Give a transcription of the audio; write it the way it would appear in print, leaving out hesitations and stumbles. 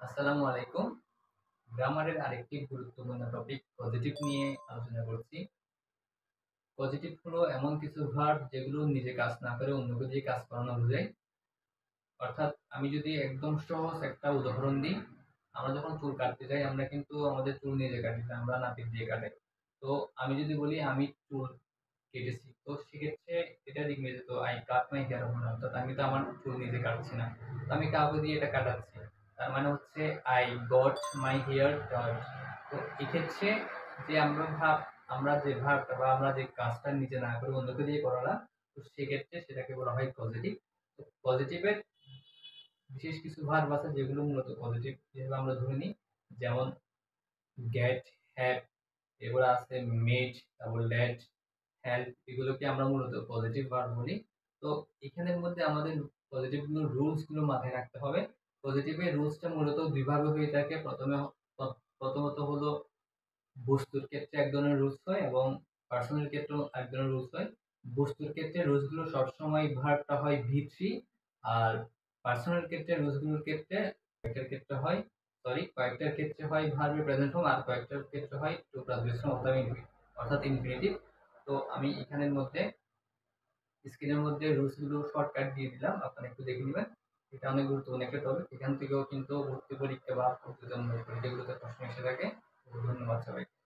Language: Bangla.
আসসালামু আলাইকুম। গ্রামারের আরেকটি গুরুত্বপূর্ণ টপিক পজিটিভ নিয়ে আলোচনা করছি। পজিটিভ হলো এমন কিছু ভার্ব যেগুলো নিজে কাজ না করে অন্যকে দিয়ে কাজ করানো বোঝায়। অর্থাৎ আমি যদি একদম সহজ একটা উদাহরণ দিই, আমরা যখন চুল কাটতে যাই আমরা কিন্তু আমাদের চুল নিজে কাটি না, আমরা নাপিত দিয়ে কাটাই। তো আমি যদি বলি আমি চুল কেটেছি, তো সেক্ষেত্রে এটার ইংরেজি তো I cut my hair হবে না। অর্থাৎ আমি তো আমার চুল নিজে কাটছি না। তো আমি কাউকে দিয়ে এটা কাটাচ্ছি। তার মানে হচ্ছে I got my hair cut। তো এক্ষেত্রে যে আমরা যে ভাবটা বা আমরা যে কাজটা নিজে না করে অন্যকে দিয়ে করালাম, তো সেক্ষেত্রে সেটাকে বলা হয় পজিটিভ। তো পজিটিভের বিশেষ কিছু ভার্ব আছে যেগুলো মূলত পজিটিভ হিসেবে আমরা ধরে নিই। যেমন গেট, হ্যাভ, এগুলো আছে মেড, তারপর লেট, হেল্প, এগুলোকে আমরা মূলত পজিটিভ ভার্ব বলি। তো এখানের মধ্যে আমাদের পজিটিভ রুলস গুলো মাথায় রাখতে হবে। পজিটিভের রুলসটা মূলত দুই ভাবে হয়ে থাকে। প্রথমত হলো বস্তুর ক্ষেত্রে এক ধরনের রুলস হয় এবং পার্সনের ক্ষেত্রেও এক ধরনের রুলস হয়। বস্তুর ক্ষেত্রে রুলস গুলো সবসময় ভার্বটা হয় V3, আর পার্সনের ক্ষেত্রে রুলস গুলোর ক্ষেত্রে কয়েকটার ক্ষেত্রে হয় ভার্বের প্রেজেন্ট ফর্ম, আর কয়েকটার ক্ষেত্রে হয় টু প্লাস বেস ফর্ম অর্থাৎ ইনফিনিটিভ। তো আমি এখানের মধ্যে স্ক্রিনের মধ্যে রুলস গুলো শর্টকাট দিয়ে দিলাম, আপনারা একটু দেখে নেবেন। এটা অনেক গুরুত্বপূর্ণ একটা টপিক। এখান থেকেও কিন্তু ভর্তি পরীক্ষা বা প্রতিযোগিতামূলক পরীক্ষাগুলোতে প্রশ্ন এসে থাকে। ধন্যবাদ সবাইকে।